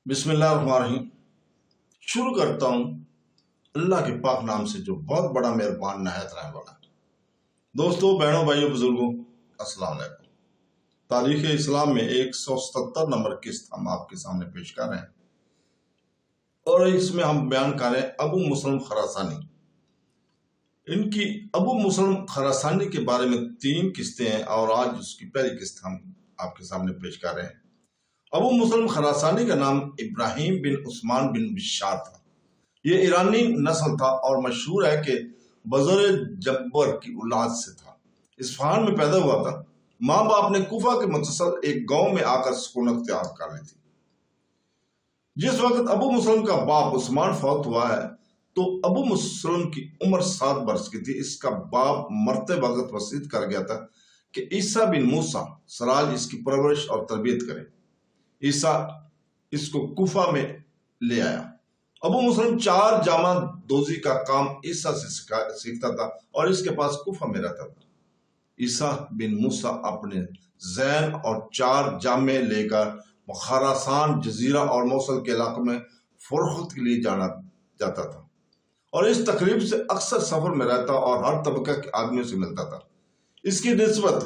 بسم اللہ الرحمن الرحیم۔ شروع کرتا ہوں اللہ کے پاک نام سے جو بہت بڑا مہربان نہایت رحم والا ہے۔ دوستو، بہنوں، بھائیوں، بزرگوں، السلام علیکم۔ تاریخ اسلام میں 177 نمبر قسط ہم آپ کے سامنے پیش کر رہے ہیں، اور اس میں ہم بیان کر رہے ہیں ابو مسلم خراسانی۔ ان کی ابو مسلم خراسانی کے بارے میں 3 قسطیں ہیں، اور آج اس کی پہلی قسط ہم آپ کے سامنے پیش کر رہے ہیں۔ ابو مسلم خراسانی کا نام ابراہیم بن عثمان بن بشار تھا۔ یہ ایرانی نسل تھا اور مشہور ہے کہ بزر جبر کی اولاد سے تھا۔ اصفہان میں پیدا ہوا تھا۔ ماں باپ نے کوفہ کے متصل ایک گاؤں میں آ کر سکون اختیار کر لی تھی۔ جس وقت ابو مسلم کا باپ عثمان فوت ہوا ہے تو ابو مسلم کی عمر 7 برس کی تھی۔ اس کا باپ مرتے وقت وصیت کر گیا تھا کہ عیسیٰ بن موسیٰ سراج اس کی پرورش اور تربیت کرے۔ عیسیٰ اس کو کوفہ میں لے آیا۔ ابو مسلم 4 جامع دوزی کا کام عیسیٰ سے سیکھتا تھا اور اس کے پاس کوفہ میں رہتا تھا۔ عیسیٰ بن موسیٰ اپنے زین اور 4 جامع لے کر خراسان جزیرہ اور موصل کے علاقوں میں فروخت کے لیے جانا جاتا تھا، اور اس تقریب سے اکثر سفر میں رہتا اور ہر طبقہ کے آدمیوں سے ملتا تھا۔ اس کی نسبت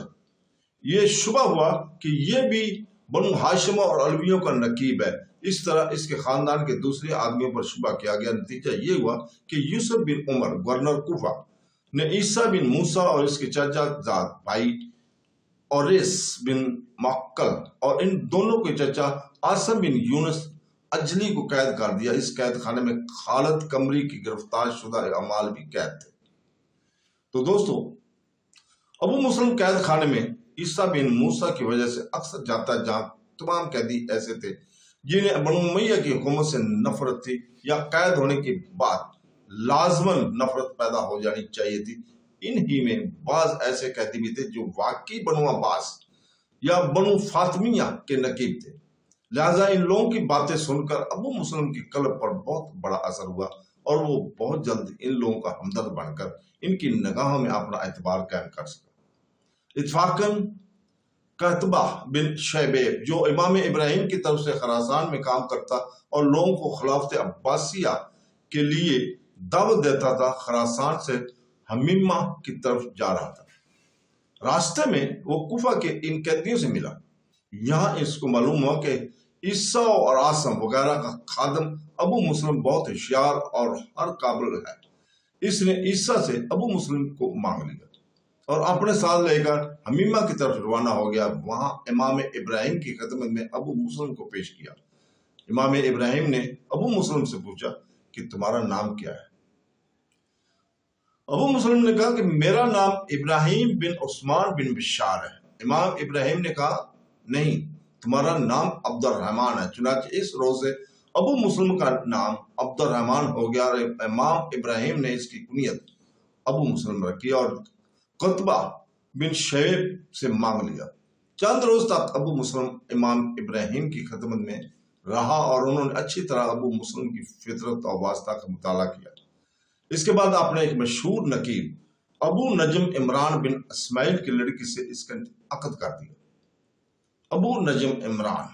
یہ شبہ ہوا کہ یہ بھی بنو ہاشم اور علویوں کا نقیب ہے۔ اس طرح اس کے خاندان کے دوسرے آدمیوں پر شبہ کیا گیا۔ نتیجہ یہ ہوا کہ یوسف بن عمر گورنر کوفہ نے عیسیٰ بن موسیٰ اور اس کے چچا زاد بھائی اوریس بن معقل اور ان دونوں کے چچا عاصم بن یونس اجلی کو قید کر دیا۔ اس قید خانے میں خالد قمری کی گرفتار شدہ اعمال بھی قید تھے۔ تو دوستو، ابو مسلم قید خانے میں عیسیٰ بن موسیٰ کی وجہ سے اکثر جاتا، جہاں تمام قیدی ایسے تھے جنہیں بنو امیہ کی حکومت سے نفرت تھی یا قید ہونے کے بعد لازماً نفرت پیدا ہو جانی چاہیے تھی۔ انہی میں بعض ایسے قیدی بھی تھے جو واقعی بنو عباس یا بنو فاطمیہ کے نقیب تھے۔ لہٰذا ان لوگوں کی باتیں سن کر ابو مسلم کی قلب پر بہت بڑا اثر ہوا، اور وہ بہت جلد ان لوگوں کا ہمدرد بن کر ان کی نگاہوں میں اپنا اعتبار قائم کر سکا۔ اتفاقاً قتبہ بن شیبہ، جو امام ابراہیم کی طرف سے خراسان میں کام کرتا اور لوگوں کو خلافت عباسیہ کے لیے دعوت دیتا تھا، خراسان سے حمیمہ کی طرف جا رہا تھا۔ راستے میں وہ کوفہ کے ان قیدیوں سے ملا۔ یہاں اس کو معلوم ہوا کہ عیسیٰ اور عاصم وغیرہ کا خادم ابو مسلم بہت ہوشیار اور ہر قابل ہے۔ اس نے عیسیٰ سے ابو مسلم کو مانگ لیا اور اپنے ساتھ لے کر حمیمہ کی طرف روانہ ہو گیا۔ وہاں امام ابراہیم کی خدمت میں ابو مسلم کو پیش کیا۔ امام ابراہیم نے ابو مسلم سے پوچھا کہ تمہارا نام کیا ہے؟ ابو مسلم نے کہا کہ میرا نام ابراہیم بن عثمان بن بشار ہے۔ امام ابراہیم نے کہا نہیں، تمہارا نام عبد الرحمن ہے۔ چنانچہ اس روز سے ابو مسلم کا نام عبد الرحمن ہو گیا، اور امام ابراہیم نے اس کی کنیت ابو مسلم رکھی اور قتبہ بن شیب سے مانگ لیا۔ چند روز تک ابو مسلم امام ابراہیم کی خدمت میں رہا، اور انہوں نے اچھی طرح ابو مسلم کی فطرت اور واسطہ کا مطالعہ کیا۔ اس کے بعد اپنے ایک مشہور نقیب ابو نجم عمران بن اسماعیل کی لڑکی سے اس کا عقد کر دیا۔ ابو نجم عمران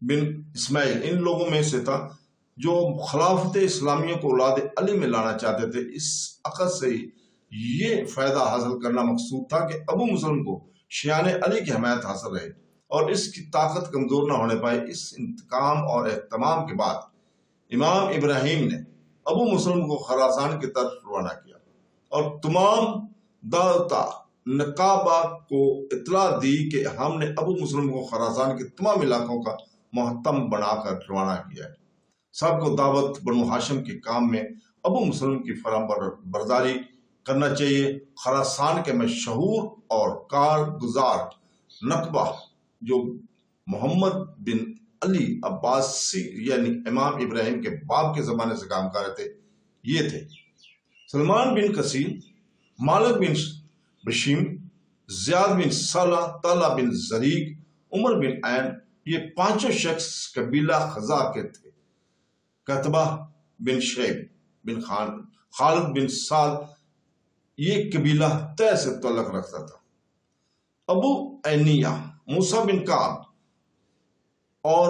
بن اسماعیل ان لوگوں میں سے تھا جو خلافت اسلامیہ کو اولاد علی میں لانا چاہتے تھے۔ اس عقد سے یہ فائدہ حاصل کرنا مقصود تھا کہ ابو مسلم کو شیعان علی کی حمایت حاصل رہے اور اس کی طاقت کمزور نہ ہونے پائے۔ اس انتقام اور اہتمام کے بعد امام ابراہیم نے ابو مسلم کو خراسان کی طرف روانہ کیا اور تمام دعوتہ نقابہ کو اطلاع دی کہ ہم نے ابو مسلم کو خراسان کے تمام علاقوں کا محتم بنا کر روانہ کیا ہے۔ سب کو دعوت بنو ہاشم کے کام میں ابو مسلم کی فرم برداری کرنا چاہیے۔ خراسان کے مشہور اور کارگزار نقبہ جو محمد بن علی عباسی یعنی امام ابراہیم کے باپ کے زمانے سے کام کر رہے تھے، یہ تھے سلمان بن کثیر، مالک بن بشیم، زیاد بن صالح، طلحہ بن زریق، عمر بن عین۔ یہ 5 شخص قبیلہ خزاع کے تھے۔ قتبہ بن شیب بن خالد بن سعد یہ قبیلہ طے سے تعلق رکھتا تھا۔ ابو عینیہ، موسیٰ بن کعب اور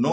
9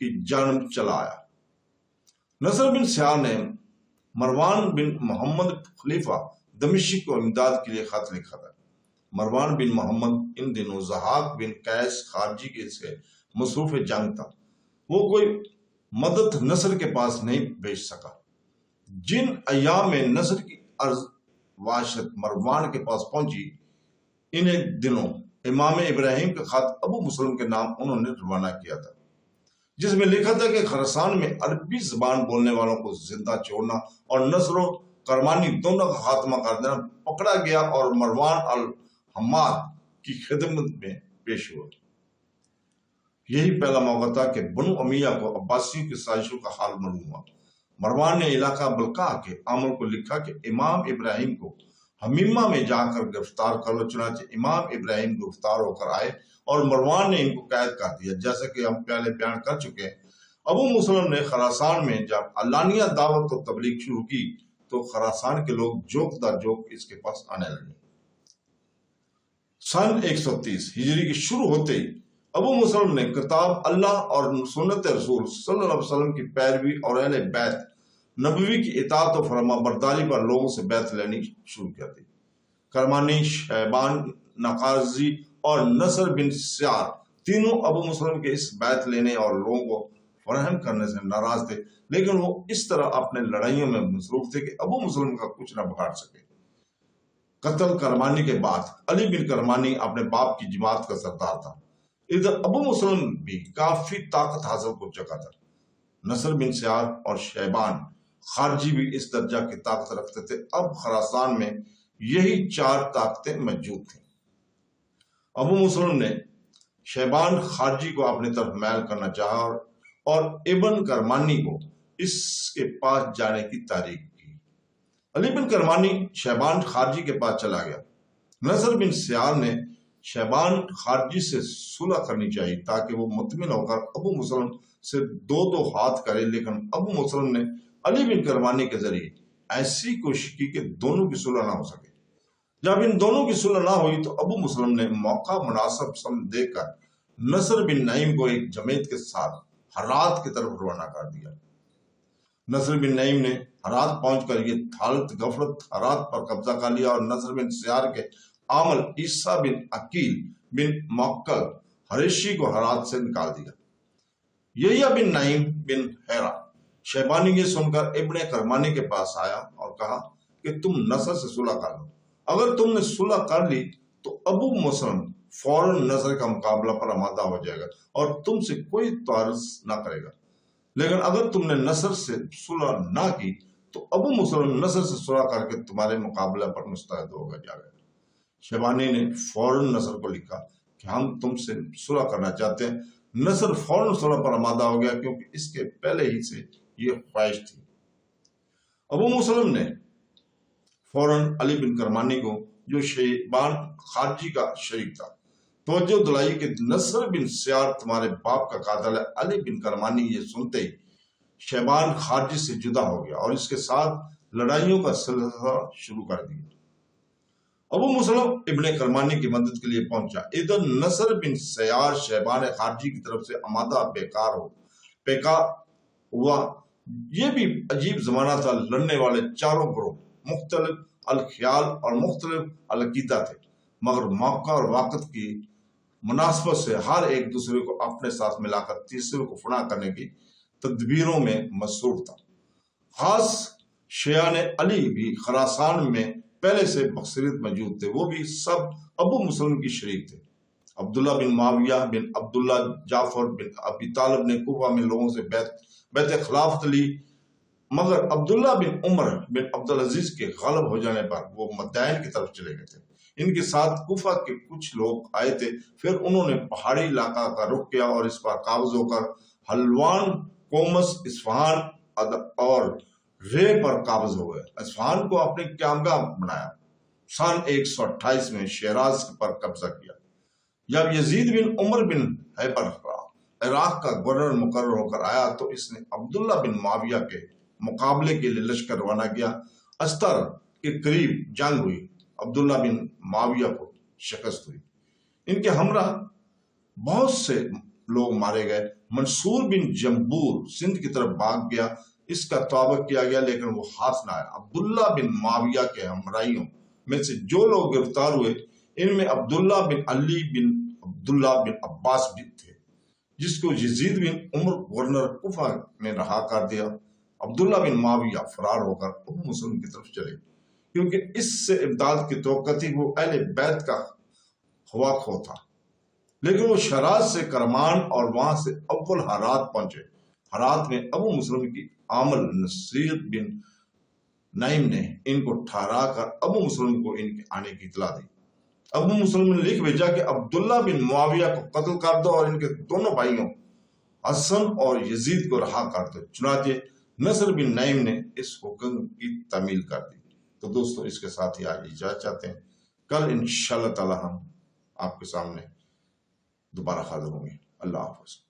کی جانب چلا آیا۔ نصر بن سیار نے مروان بن محمد خلیفہ دمشق کو امداد کے لیے خط لکھا تھا۔ مروان بن محمد ان دنوں ضحاک بن قیس خارجی کے سے مصروف جنگ تھا، وہ کوئی مدد نصر کے پاس نہیں بھیج سکا۔ جن ایام میں نصر کی عرض واشت مروان کے پاس پہنچی، انہیں دنوں امام ابراہیم کا خط ابو مسلم کے نام انہوں نے روانہ کیا تھا، جس میں لکھا تھا کہ خراسان میں عربی زبان بولنے والوں کو زندہ چھوڑنا اور نصر و کرمانی دونوں کا خاتمہ کر دینا پکڑا گیا اور مروان الحماد کی خدمت میں پیش ہوا۔ یہی پہلا موقع تھا کہ بنو امیہ کو عباسیوں کی سازشوں کا حال معلوم ہوا۔ مروان نے علاقہ بلقاء کے عامل کو لکھا کہ امام ابراہیم کو حمیمہ میں جا کر گرفتار کر لو۔ چنانچہ امام ابراہیم گرفتار ہو کر آئے اور مروان نے ان کو قید کر دیا۔ جیسا کہ ہم پہلے بیان کر چکے ہیں، ابو مسلم نے خراسان میں جب علانیہ دعوت و تبلیغ شروع کی تو خراسان کے لوگ جوک در جوک اس کے پاس آنے لگے۔ سن 130 ہجری کی شروع ہوتے ہی ابو مسلم نے کتاب اللہ اور سنت رسول صلی اللہ علیہ وسلم کی پیروی اور اہل بیت نبوی کی اطاعت و فرما برداری پر لوگوں سے بیعت لینی شروع کر دی۔ کرمانی، شیبان، نقازی اور نصر بن سیار تینوں ابو مسلم کے اس بیعت لینے اور لوگوں کو فراہم کرنے سے ناراض تھے، لیکن وہ اس طرح اپنے لڑائیوں میں مصروف تھے کہ ابو مسلم کا کچھ نہ بگاڑ سکے۔ قتل کرمانی کے بعد علی بن کرمانی اپنے باپ کی جماعت کا سردار تھا۔ ادھر ابو مسلم بھی کافی طاقت حاصل کر چکا تھا۔ نصر بن سیار اور شیبان خارجی بھی اس درجہ کی طاقت رکھتے تھے۔ اب خراسان میں یہی چار طاقتیں موجود تھیں۔ ابو مسلم نے شیبان خارجی کو اپنی طرف میل کرنا چاہا اور ابن کرمانی کو اس کے پاس جانے کی تحریک کی۔ علی بن کرمانی شیبان خارجی کے پاس چلا گیا۔ نصر بن سیار نے شیبان خارجی سے صلح کرنی چاہیے تاکہ وہ مطمئن ہو کر ابو مسلم سے دو ہاتھ کرے، لیکن ابو مسلم نے علی بن کرمانی کے ذریعے ایسی کوشش کی کہ دونوں کی صلح نہ ہو سکے۔ جب ان دونوں کی صلح نہ ہوئی تو ابو مسلم نے موقع مناسب سمجھ دے کر نصر بن نعیم کو ایک جماعت کے ساتھ ہرات کی طرف روانہ کر دیا۔ نصر بن نعیم نے ہرات پہنچ کر یہ حالت غفلت ہرات پر قبضہ کر لیا اور نصر بن سیار کے عامل عیسیٰ بن عقیل بن موکل حریشی کو ہرات سے نکال دیا۔ یحییٰ بن نعیم بن حیرہ شیبانی یہ سن کر ابن کرمانی کے پاس آیا اور کہا کہ تم نصر سے صلح کر لو۔ اگر تم نے صلح کر لی تو ابو مسلم فوراً نصر کا مقابلہ پر آمادہ ہو جائے گا اور تم سے کوئی تعارض نہ کرے گا، لیکن اگر تم نے نصر سے صلح نہ کی تو ابو مسلم نصر سے صلح کر کے تمہارے مقابلہ پر مستعد ہو جائے گا۔ شیبانی نے فوراً نصر کو لکھا کہ ہم تم سے صلح کرنا چاہتے ہیں۔ نصر فوراً صلح پر آمادہ ہو گیا کیونکہ اس کے پہلے ہی سے یہ خواہش تھی۔ ابو مسلم نے فوراً علی بن کرمانی کو، جو شیبان خارجی کا شریک تھا، توجہ دلائی کہ نصر بن سیار تمہارے باپ کا قاتل ہے۔ علی بن کرمانی یہ سنتے ہی شیبان خارجی سے جدا ہو گیا اور اس کے ساتھ لڑائیوں کا سلسلہ شروع کر دیا۔ ابو مسلم ابن کرمانی کی مدد کے لیے پہنچا۔ ادھر نصر بن سیار شیبان خارجی کی طرف سے آمادہ پیکار ہوا۔ یہ بھی عجیب زمانہ تھا۔ لڑنے والے چاروں گروہ مختلف الخیال اور مختلف العقیدہ تھے، مگر موقع اور وقت کی مناسبت سے ہر ایک دوسرے کو اپنے ساتھ ملا کر تیسرے کو فنا کرنے کی تدبیروں میں مصروف تھا۔ خاص شیعان علی بھی خراسان میں پہلے سے بخصیت موجود تھے، وہ بھی سب ابو مسلم کی شریک تھے۔ عبداللہ بن معاویہ بن عبداللہ جعفر بن ابی طالب نے کوفہ میں لوگوں سے بیعت خلافت لی، مگر عبداللہ بن عمر بن عبدالعزیز کے غالب ہو جانے پر وہ مدائن کی طرف چلے گئے تھے۔ ان کے ساتھ کوفہ کے کچھ لوگ آئے تھے، پھر انہوں نے پہاڑی علاقہ کا رخ کیا اور اس پر قابض ہو کر حلوان، قومس، اصفہان اور رے پر قابض ہو گئے۔ اصفہان کو اپنی قیامگاہ بنایا۔ سن 128 میں شیراز پر قبضہ کیا۔ جب یزید بن عمر بن حیبر عراق کا گورنر مقرر ہو کر آیا تو اس نے عبداللہ بن معاویہ کے مقابلے کے لیے لشکر روانہ کیا۔ استر کے قریب جنگ ہوئی، عبداللہ بن معاویہ کو شکست ہوئی۔ ان کے ہمراہ بہت سے لوگ مارے گئے منصور بن جمبور سندھ کی طرف بھاگ گیا، اس کا توبہ کیا گیا لیکن وہ ہاتھ نہ آیا۔ عبداللہ بن معاویہ کے ہمراہیوں میں سے جو لوگ گرفتار ہوئے ان میں عبداللہ بن علی بن عبداللہ بن عباس بھی تھے، جس کو یزید بن عمر گورنر کوفہ نے رہا کر دیا۔ عبداللہ بن معاویہ فرار ہو کر ابو مسلم کی طرف چلے کیونکہ اس سے امداد کی توقع تھی، وہ اہل بیت کا خواہ خواہ تھا، لیکن وہ شیراز سے کرمان اور وہاں سے اول ہرات پہنچے۔ ہرات میں ابو مسلم کی عامل نصیر بن نعیم نے ان کو ٹھہرا کر ابو مسلم کو ان کے آنے کی اطلاع دی۔ ابو مسلم نے لکھ بھیجا کہ عبداللہ بن معاویہ کو قتل کر دو اور ان کے دونوں بھائیوں حسن اور یزید کو رہا کر دو۔ چنانچہ نصر بن نعیم نے اس حکم کی تعمیل کر دی۔ تو دوستو اس کے ساتھ ہی آج اجازت چاہتے ہیں، کل انشاءاللہ تعالی ہم آپ کے سامنے دوبارہ حاضر ہوں گے۔ اللہ حافظ۔